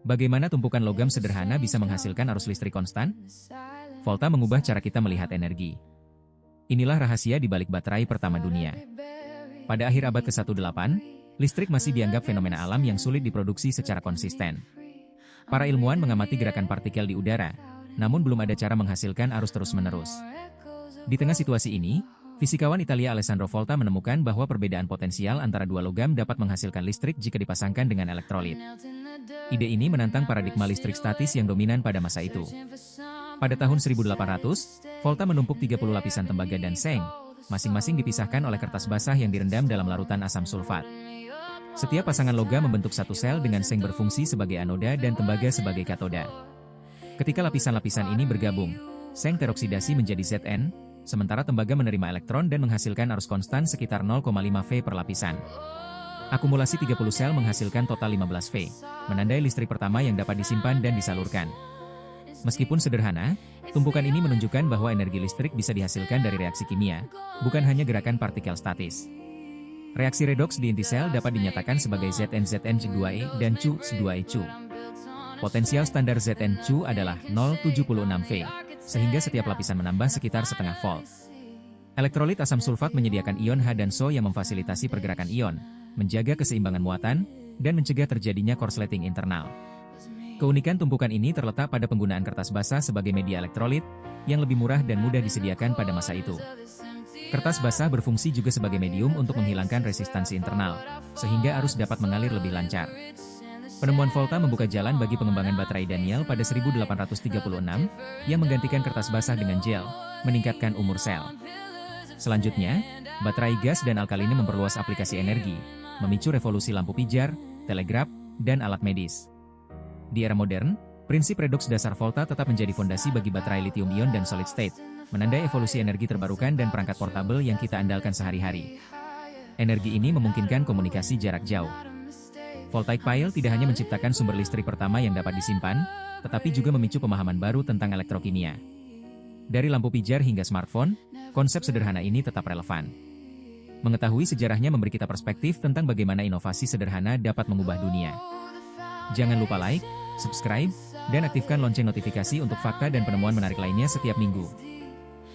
Bagaimana tumpukan logam sederhana bisa menghasilkan arus listrik konstan? Volta mengubah cara kita melihat energi. Inilah rahasia di balik baterai pertama dunia. Pada akhir abad ke-18, listrik masih dianggap fenomena alam yang sulit diproduksi secara konsisten. Para ilmuwan mengamati gerakan partikel di udara, namun belum ada cara menghasilkan arus terus-menerus. Di tengah situasi ini, fisikawan Italia Alessandro Volta menemukan bahwa perbedaan potensial antara dua logam dapat menghasilkan listrik jika dipasangkan dengan elektrolit. Ide ini menantang paradigma listrik statis yang dominan pada masa itu. Pada tahun 1800, Volta menumpuk 30 lapisan tembaga dan seng, masing-masing dipisahkan oleh kertas basah yang direndam dalam larutan asam sulfat. Setiap pasangan logam membentuk satu sel dengan seng berfungsi sebagai anoda dan tembaga sebagai katoda. Ketika lapisan-lapisan ini bergabung, seng teroksidasi menjadi Zn, sementara tembaga menerima elektron dan menghasilkan arus konstan sekitar 0,5 V per lapisan. Akumulasi 30 sel menghasilkan total 15 V, menandai listrik pertama yang dapat disimpan dan disalurkan. Meskipun sederhana, tumpukan ini menunjukkan bahwa energi listrik bisa dihasilkan dari reaksi kimia, bukan hanya gerakan partikel statis. Reaksi redoks di inti sel dapat dinyatakan sebagai Zn2e dan Cu2e Cu. Potensial standar Zn Cu adalah 0,76 V, sehingga setiap lapisan menambah sekitar setengah volt. Elektrolit asam sulfat menyediakan ion H dan So yang memfasilitasi pergerakan ion, menjaga keseimbangan muatan, dan mencegah terjadinya korsleting internal. Keunikan tumpukan ini terletak pada penggunaan kertas basah sebagai media elektrolit, yang lebih murah dan mudah disediakan pada masa itu. Kertas basah berfungsi juga sebagai medium untuk menghilangkan resistansi internal, sehingga arus dapat mengalir lebih lancar. Penemuan Volta membuka jalan bagi pengembangan baterai Daniel pada 1836, yang menggantikan kertas basah dengan gel, meningkatkan umur sel. Selanjutnya, baterai gas dan alkalini memperluas aplikasi energi, memicu revolusi lampu pijar, telegraf, dan alat medis. Di era modern, prinsip redoks dasar Volta tetap menjadi fondasi bagi baterai lithium-ion dan solid state, menandai evolusi energi terbarukan dan perangkat portabel yang kita andalkan sehari-hari. Energi ini memungkinkan komunikasi jarak jauh. Voltaic pile tidak hanya menciptakan sumber listrik pertama yang dapat disimpan, tetapi juga memicu pemahaman baru tentang elektrokimia. Dari lampu pijar hingga smartphone, konsep sederhana ini tetap relevan. Mengetahui sejarahnya memberi kita perspektif tentang bagaimana inovasi sederhana dapat mengubah dunia. Jangan lupa like, subscribe, dan aktifkan lonceng notifikasi untuk fakta dan penemuan menarik lainnya setiap minggu.